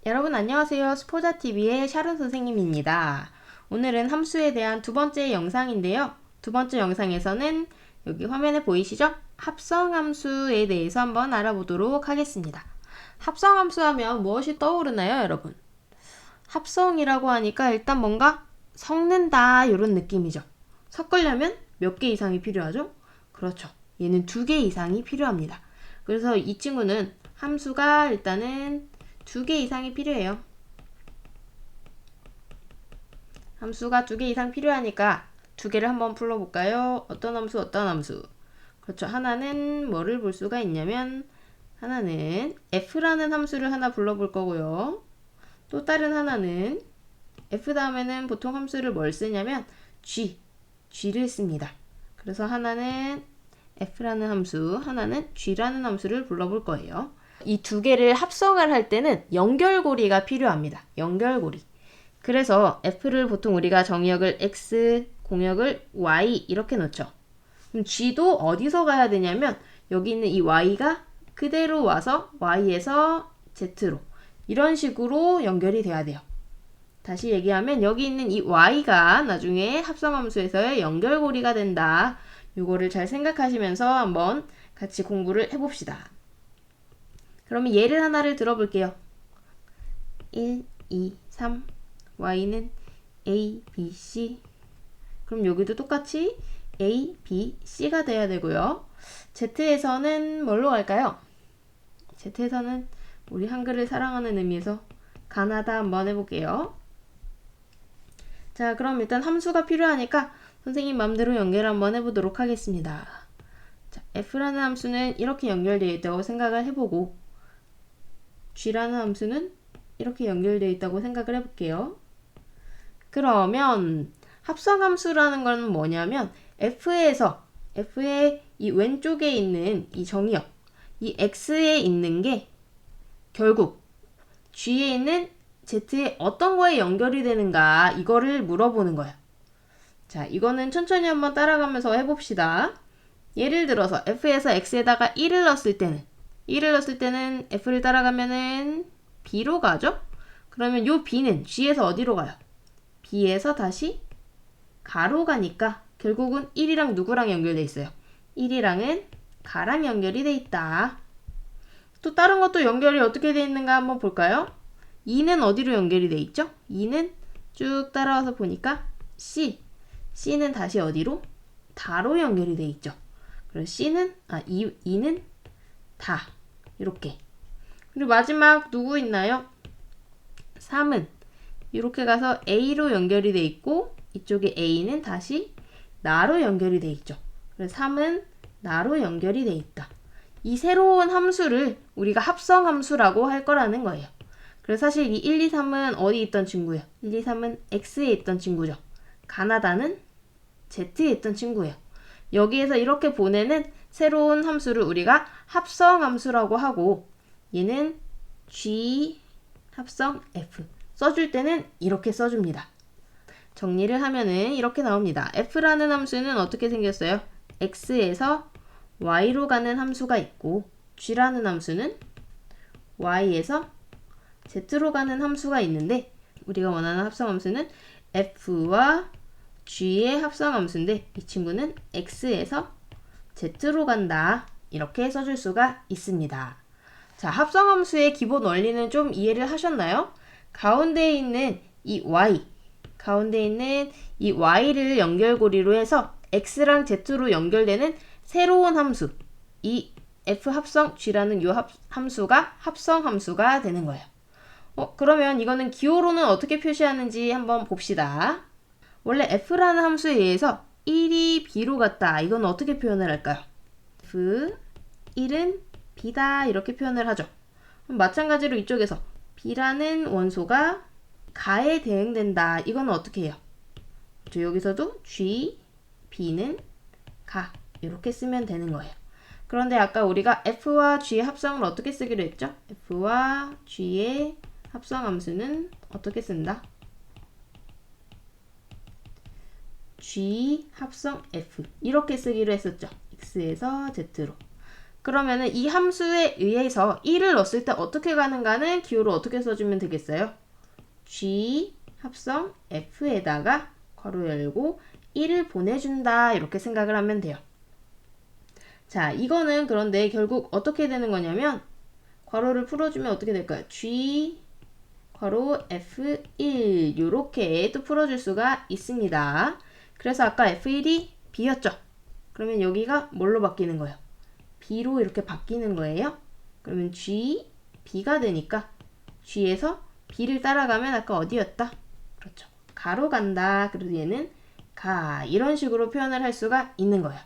여러분 안녕하세요. 스포자TV의 샤론 선생님입니다. 오늘은 함수에 대한 두 번째 영상인데요. 두 번째 영상에서는 여기 화면에 보이시죠? 합성함수에 대해서 한번 알아보도록 하겠습니다. 합성함수 하면 무엇이 떠오르나요, 여러분? 합성이라고 하니까 일단 뭔가 섞는다 이런 느낌이죠. 섞으려면 몇 개 이상이 필요하죠? 그렇죠. 얘는 두 개 이상이 필요합니다. 그래서 이 친구는 함수가 일단은 두 개 이상이 필요해요. 함수가 두 개 이상 필요하니까 두 개를 한번 풀어볼까요? 어떤 함수, 어떤 함수? 그렇죠. 하나는 뭐를 볼 수가 있냐면 하나는 f라는 함수를 하나 불러볼 거고요. 또 다른 하나는 f 다음에는 보통 함수를 뭘 쓰냐면 g를 씁니다. 그래서 하나는 f라는 함수, 하나는 g라는 함수를 불러볼 거예요. 이 두 개를 합성을 할 때는 연결고리가 필요합니다. 연결고리. 그래서 f를 보통 우리가 정의역을 x, 공역을 y 이렇게 놓죠. 그럼 g도 어디서 가야 되냐면 여기 있는 이 y가 그대로 와서 y에서 z로 이런 식으로 연결이 돼야 돼요. 다시 얘기하면 여기 있는 이 y가 나중에 합성함수에서의 연결고리가 된다. 이거를 잘 생각하시면서 한번 같이 공부를 해봅시다. 그러면 예를 하나를 들어볼게요. 1, 2, 3 y는 a, b, c 그럼 여기도 똑같이 a, b, c가 돼야 되고요. z에서는 뭘로 갈까요? z에서는 우리 한글을 사랑하는 의미에서 가나다 한번 해볼게요. 자, 그럼 일단 함수가 필요하니까 선생님 맘대로 연결 한번 해보도록 하겠습니다. 자, f라는 함수는 이렇게 연결되어 있다고 생각을 해보고 g라는 함수는 이렇게 연결되어 있다고 생각을 해볼게요. 그러면 합성함수라는 건 뭐냐면 f의 이 왼쪽에 있는 이 정의역 이 x에 있는 게 결국 g에 있는 z에 어떤 거에 연결이 되는가 이거를 물어보는 거예요. 자, 이거는 천천히 한번 따라가면서 해봅시다. 예를 들어서 f에서 x에다가 1을 넣었을 때는 f를 따라가면은 b로 가죠? 그러면 요 b는 g에서 어디로 가요? b에서 다시 가로 가니까 결국은 1이랑 누구랑 연결돼 있어요? 1이랑은 가랑 연결이 돼 있다. 또 다른 것도 연결이 어떻게 돼 있는가 한번 볼까요? 2는 어디로 연결이 돼 있죠? 2는 쭉 따라와서 보니까 C는 다시 어디로? 다로 연결이 돼 있죠. 그래서 2는 다 이렇게. 그리고 마지막 누구 있나요? 3은 이렇게 가서 A로 연결이 돼 있고 이쪽에 A는 다시 나로 연결이 돼 있죠. 그래서 3은 나로 연결이 돼 있다. 이 새로운 함수를 우리가 합성함수라고 할 거라는 거예요. 그래서 사실 이 1, 2, 3은 어디 있던 친구예요? 1, 2, 3은 X에 있던 친구죠. 가나다는 Z에 있던 친구예요. 여기에서 이렇게 보내는 새로운 함수를 우리가 합성함수라고 하고 얘는 G 합성 F 써줄 때는 이렇게 써줍니다. 정리를 하면은 이렇게 나옵니다. F라는 함수는 어떻게 생겼어요? X에서 Y로 가는 함수가 있고 G라는 함수는 Y에서 Z로 가는 함수가 있는데 우리가 원하는 합성함수는 F와 G의 합성함수인데 이 친구는 X에서 Z로 간다. 이렇게 써줄 수가 있습니다. 자, 합성함수의 기본 원리는 좀 이해를 하셨나요? 가운데에 있는 이 Y를 연결고리로 해서 X랑 Z로 연결되는 새로운 함수, 이 F 합성 G라는 이 함수가 합성함수가 되는 거예요. 그러면 이거는 기호로는 어떻게 표시하는지 한번 봅시다. 원래 f라는 함수에 의해서 1이 b로 갔다. 이건 어떻게 표현을 할까요? f 1은 b다 이렇게 표현을 하죠. 마찬가지로 이쪽에서 b라는 원소가 가에 대응된다. 이건 어떻게 해요? 여기서도 g, b는 가 이렇게 쓰면 되는 거예요. 그런데 아까 우리가 f와 g의 합성을 어떻게 쓰기로 했죠? f와 g의 합성함수는 어떻게 쓴다? G 합성 F 이렇게 쓰기로 했었죠. X에서 Z로. 그러면은 이 함수에 의해서 1을 넣었을 때 어떻게 가는가는 기호를 어떻게 써주면 되겠어요? G 합성 F에다가 괄호 열고 1을 보내준다 이렇게 생각을 하면 돼요. 자, 이거는 그런데 결국 어떻게 되는 거냐면 괄호를 풀어주면 어떻게 될까요? G 괄호 F1 요렇게 또 풀어줄 수가 있습니다. 그래서 아까 F1이 B였죠? 그러면 여기가 뭘로 바뀌는 거예요? B로 이렇게 바뀌는 거예요. 그러면 G, B가 되니까 G에서 B를 따라가면 아까 어디였다? 그렇죠. 가로 간다. 그래서 얘는 가. 이런 식으로 표현을 할 수가 있는 거예요.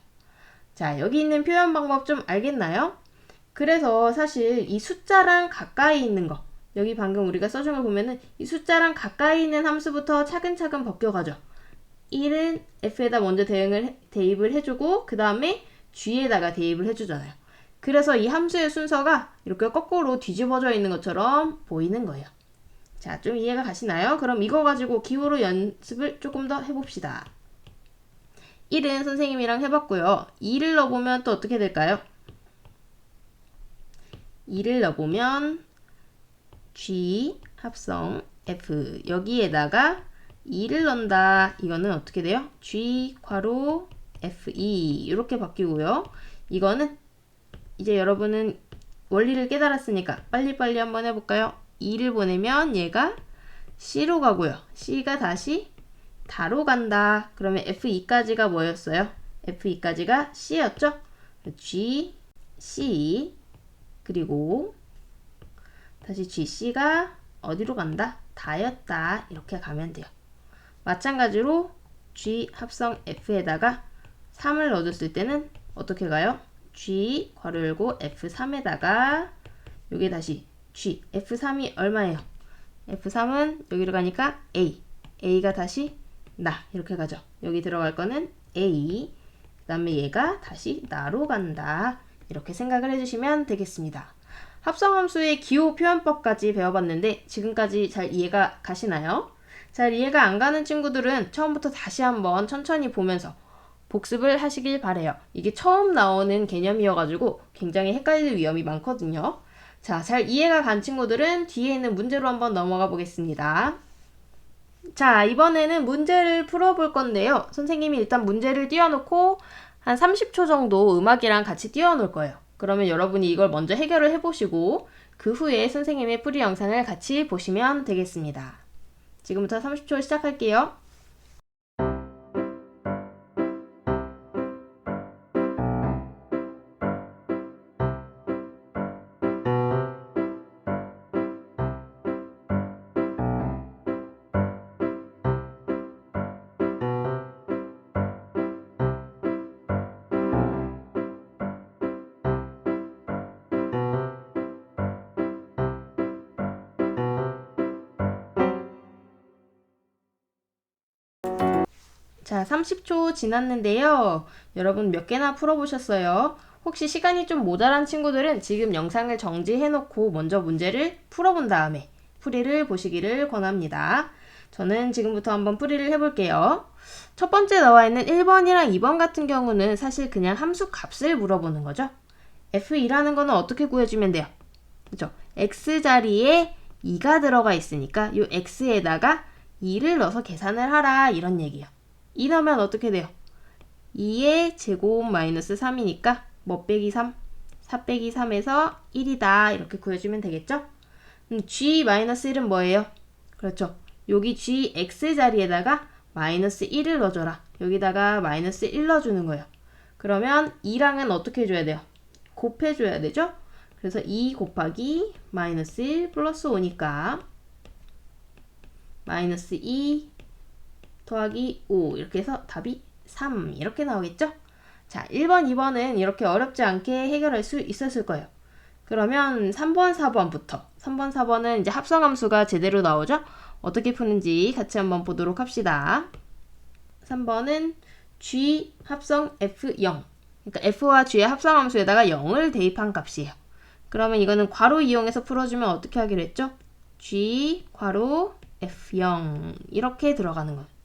자, 여기 있는 표현 방법 좀 알겠나요? 그래서 사실 이 숫자랑 가까이 있는 거, 여기 방금 우리가 써준 걸 보면은 이 숫자랑 가까이 있는 함수부터 차근차근 벗겨가죠. 1은 F에다 먼저 대입을 해주고 그 다음에 G에다가 대입을 해주잖아요. 그래서 이 함수의 순서가 이렇게 거꾸로 뒤집어져 있는 것처럼 보이는 거예요. 자, 좀 이해가 가시나요? 그럼 이거 가지고 기호로 연습을 조금 더 해봅시다. 1은 선생님이랑 해봤고요. 2를 넣어보면 또 어떻게 될까요? 2를 넣어보면 G 합성 F 여기에다가 2를 넣는다. 이거는 어떻게 돼요? G 괄호 F2 이렇게 바뀌고요. 이거는 이제 여러분은 원리를 깨달았으니까 빨리빨리 한번 해볼까요? 2를 보내면 얘가 C로 가고요. C가 다시 다로 간다. 그러면 F2까지가 뭐였어요? F2까지가 C였죠? G, C 그리고 다시 GC가 어디로 간다? 다였다. 이렇게 가면 돼요. 마찬가지로 G 합성 F에다가 3을 넣어줬을 때는 어떻게 가요? G 괄호 열고 F3에다가 여기 다시 G F3이 얼마예요? F3은 여기로 가니까 A A가 다시 나 이렇게 가죠. 여기 들어갈 거는 A 그 다음에 얘가 다시 나로 간다. 이렇게 생각을 해주시면 되겠습니다. 합성함수의 기호 표현법까지 배워봤는데 지금까지 잘 이해가 가시나요? 잘 이해가 안 가는 친구들은 처음부터 다시 한번 천천히 보면서 복습을 하시길 바래요. 이게 처음 나오는 개념이어가지고 굉장히 헷갈릴 위험이 많거든요. 자, 잘 이해가 간 친구들은 뒤에 있는 문제로 한번 넘어가 보겠습니다. 자, 이번에는 문제를 풀어볼 건데요. 선생님이 일단 문제를 띄워놓고 한 30초 정도 음악이랑 같이 띄워놓을 거예요. 그러면 여러분이 이걸 먼저 해결을 해보시고 그 후에 선생님의 풀이 영상을 같이 보시면 되겠습니다. 지금부터 30초 시작할게요. 자, 30초 지났는데요. 여러분 몇 개나 풀어보셨어요? 혹시 시간이 좀 모자란 친구들은 지금 영상을 정지해놓고 먼저 문제를 풀어본 다음에 풀이를 보시기를 권합니다. 저는 지금부터 한번 풀이를 해볼게요. 첫 번째 나와 있는 1번이랑 2번 같은 경우는 사실 그냥 함수 값을 물어보는 거죠. F2라는 거는 어떻게 구해주면 돼요? 그죠? X 자리에 2가 들어가 있으니까 이 X에다가 2를 넣어서 계산을 하라 이런 얘기예요. 2 넣으면 어떻게 돼요? 2의 제곱 마이너스 3이니까 뭐 빼기 3? 4 빼기 3에서 1이다 이렇게 구해주면 되겠죠? G 마이너스 1은 뭐예요? 그렇죠. 여기 G X 자리에다가 마이너스 1을 넣어줘라. 여기다가 마이너스 1 넣어주는 거예요. 그러면 2랑은 어떻게 해줘야 돼요? 곱해줘야 되죠? 그래서 2 곱하기 마이너스 1 플러스 5니까 마이너스 2 더하기 5 이렇게 해서 답이 3 이렇게 나오겠죠? 자, 1번, 2번은 이렇게 어렵지 않게 해결할 수 있었을 거예요. 그러면 3번, 4번부터 3번, 4번은 이제 합성함수가 제대로 나오죠? 어떻게 푸는지 같이 한번 보도록 합시다. 3번은 G 합성 F0 그러니까 F와 G의 합성함수에다가 0을 대입한 값이에요. 그러면 이거는 괄호 이용해서 풀어주면 어떻게 하기로 했죠? G 괄호 F0 이렇게 들어가는 거예요.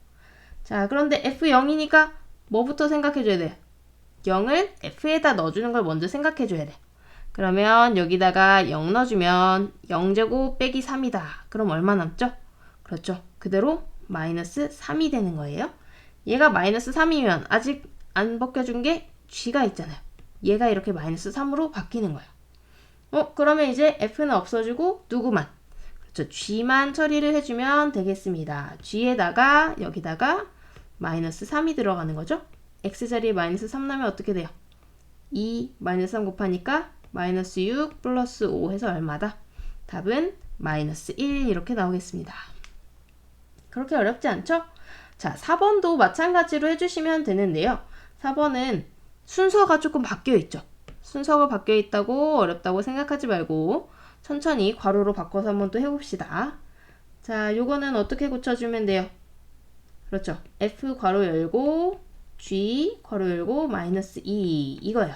자, 그런데 F0이니까 뭐부터 생각해줘야 돼요? 0을 F에다 넣어주는 걸 먼저 생각해줘야 돼. 그러면 여기다가 0 넣어주면 0제곱 빼기 3이다. 그럼 얼마 남죠? 그렇죠. 그대로 마이너스 3이 되는 거예요. 얘가 마이너스 3이면 아직 안 벗겨준 게 g가 있잖아요. 얘가 이렇게 마이너스 3으로 바뀌는 거예요. 그러면 이제 f는 없어지고 누구만? 그렇죠. g만 처리를 해주면 되겠습니다. g에다가 여기다가 마이너스 3이 들어가는 거죠. x자리에 마이너스 3 나면 어떻게 돼요? 2 마이너스 3 곱하니까 마이너스 6 플러스 5 해서 얼마다? 답은 마이너스 1 이렇게 나오겠습니다. 그렇게 어렵지 않죠? 자, 4번도 마찬가지로 해주시면 되는데요. 4번은 순서가 조금 바뀌어 있죠. 순서가 바뀌어 있다고 어렵다고 생각하지 말고 천천히 괄호로 바꿔서 한번 또 해봅시다. 자, 요거는 어떻게 고쳐주면 돼요? 그렇죠. f 괄호 열고 g 괄호 열고 마이너스 2 이거예요.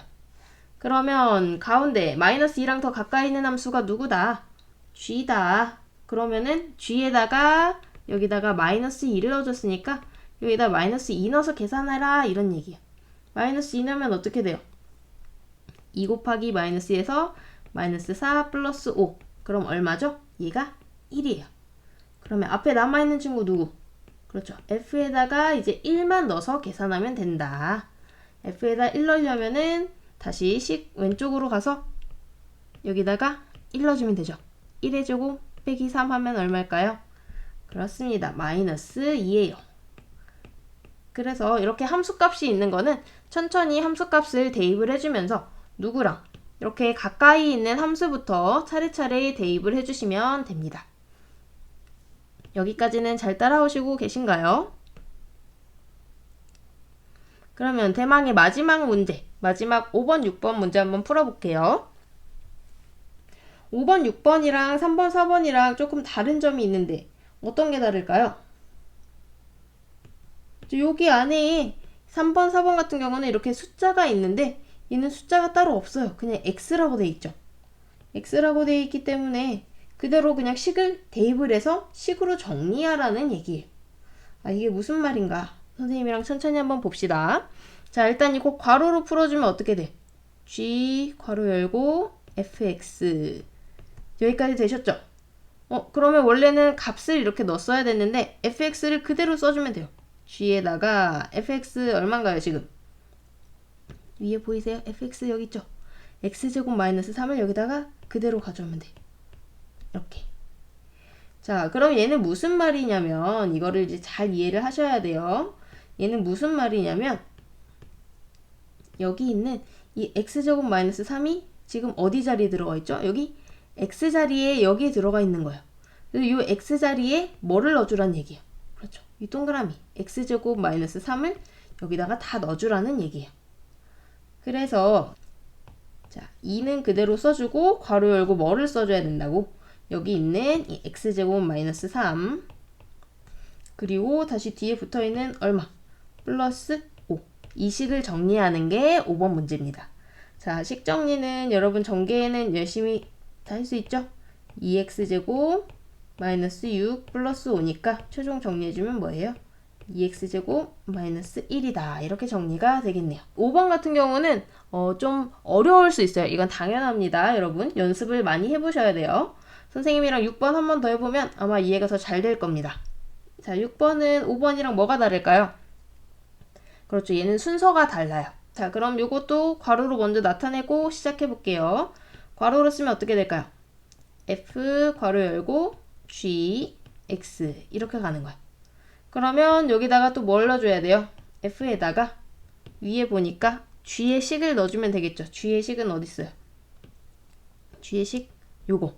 그러면 가운데 마이너스 2랑 더 가까이 있는 함수가 누구다? g다. 그러면은 g에다가 여기다가 마이너스 2를 넣어줬으니까 여기다 마이너스 2 넣어서 계산해라 이런 얘기예요. 마이너스 2 넣으면 어떻게 돼요? 2 곱하기 마이너스 2에서 마이너스 4 플러스 5 그럼 얼마죠? 얘가 1이에요. 그러면 앞에 남아있는 친구 누구? 그렇죠. f에다가 이제 1만 넣어서 계산하면 된다. f에다 1 넣으려면은 다시 식 왼쪽으로 가서 여기다가 1 넣어주면 되죠. 1의 제곱 빼기 3 하면 얼마일까요? 그렇습니다. 마이너스 2예요. 그래서 이렇게 함수값이 있는 거는 천천히 함수값을 대입을 해주면서 누구랑 이렇게 가까이 있는 함수부터 차례차례 대입을 해주시면 됩니다. 여기까지는 잘 따라오시고 계신가요? 그러면 대망의 마지막 문제, 마지막 5번, 6번 문제 한번 풀어볼게요. 5번, 6번이랑 3번, 4번이랑 조금 다른 점이 있는데 어떤 게 다를까요? 여기 안에 3번, 4번 같은 경우는 이렇게 숫자가 있는데 얘는 숫자가 따로 없어요. 그냥 x라고 돼 있죠. x라고 돼 있기 때문에 그대로 그냥 식을 대입을 해서 식으로 정리하라는 얘기예요. 아, 이게 무슨 말인가? 선생님이랑 천천히 한번 봅시다. 자, 일단 이거 괄호로 풀어주면 어떻게 돼? g 괄호 열고 fx 여기까지 되셨죠? 그러면 원래는 값을 이렇게 넣었어야 됐는데 fx를 그대로 써주면 돼요. g에다가 fx 얼마인가요 지금? 위에 보이세요? fx 여기 있죠? x제곱 마이너스 3을 여기다가 그대로 가져오면 돼. 이렇게. 자, 그럼 얘는 무슨 말이냐면 이거를 이제 잘 이해를 하셔야 돼요. 얘는 무슨 말이냐면 여기 있는 이 x제곱 마이너스 3이 지금 어디 자리에 들어가 있죠? 여기 x자리에 여기에 들어가 있는 거예요. 그래서 이 x자리에 뭐를 넣어주라는 얘기예요. 그렇죠. 이 동그라미 x제곱 마이너스 3을 여기다가 다 넣어주라는 얘기예요. 그래서 자 2는 그대로 써주고 괄호 열고 뭐를 써줘야 된다고? 여기 있는 이 x제곱 마이너스 3 그리고 다시 뒤에 붙어있는 얼마? 플러스 5 이 식을 정리하는 게 5번 문제입니다. 자, 식 정리는 여러분 전개에는 열심히 다 할 수 있죠? 2x제곱 마이너스 6 플러스 5니까 최종 정리해주면 뭐예요? 2x제곱 마이너스 1이다. 이렇게 정리가 되겠네요. 5번 같은 경우는 좀 어려울 수 있어요. 이건 당연합니다. 여러분 연습을 많이 해보셔야 돼요. 선생님이랑 6번 한 번 더 해보면 아마 이해가 더 잘 될 겁니다. 자, 6번은 5번이랑 뭐가 다를까요? 그렇죠. 얘는 순서가 달라요. 자, 그럼 요것도 괄호로 먼저 나타내고 시작해 볼게요. 괄호로 쓰면 어떻게 될까요? f 괄호 열고 g x 이렇게 가는 거야. 그러면 여기다가 또 뭘 넣어줘야 돼요? f에다가 위에 보니까 g의 식을 넣어주면 되겠죠. g의 식은 어디 있어요? g의 식 요거.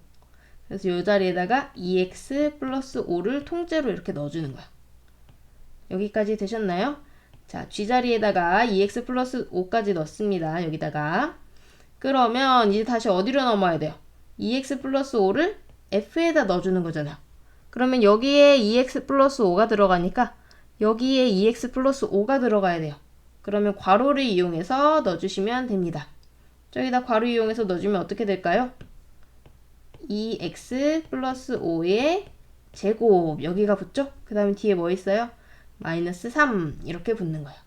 그래서 요 자리에다가 2x 플러스 5를 통째로 이렇게 넣어주는 거야. 여기까지 되셨나요? 자, g 자리에다가 2x 플러스 5까지 넣습니다. 여기다가. 그러면 이제 다시 어디로 넘어야 돼요? 2x 플러스 5를 f에다 넣어주는 거잖아요. 그러면 여기에 2x 플러스 5가 들어가니까 여기에 2x 플러스 5가 들어가야 돼요. 그러면 괄호를 이용해서 넣어주시면 됩니다. 저기다 괄호 이용해서 넣어주면 어떻게 될까요? 2x 플러스 5의 제곱 여기가 붙죠? 그 다음에 뒤에 뭐 있어요? 마이너스 3 이렇게 붙는 거예요.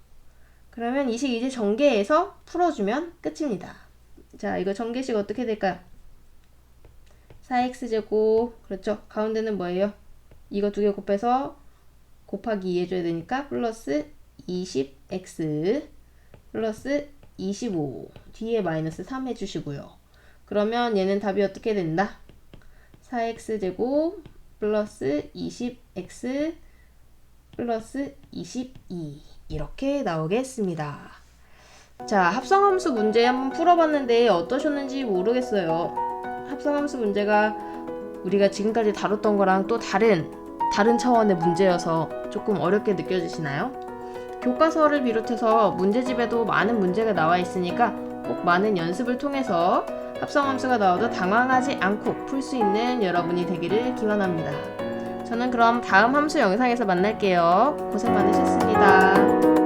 그러면 이 식 이제 전개해서 풀어주면 끝입니다. 자, 이거 전개식 어떻게 될까요? 4x제곱, 그렇죠? 가운데는 뭐예요? 이거 두 개 곱해서 곱하기 2 해줘야 되니까 플러스 20x 플러스 25 뒤에 마이너스 3 해주시고요. 그러면 얘는 답이 어떻게 된다? 4x제곱 플러스 20x 플러스 22 이렇게 나오겠습니다. 자, 합성함수 문제 한번 풀어봤는데 어떠셨는지 모르겠어요. 합성함수 문제가 우리가 지금까지 다뤘던 거랑 또 다른 차원의 문제여서 조금 어렵게 느껴지시나요? 교과서를 비롯해서 문제집에도 많은 문제가 나와 있으니까 꼭 많은 연습을 통해서 합성함수가 나와도 당황하지 않고 풀 수 있는 여러분이 되기를 기원합니다. 저는 그럼 다음 함수 영상에서 만날게요. 고생 많으셨습니다.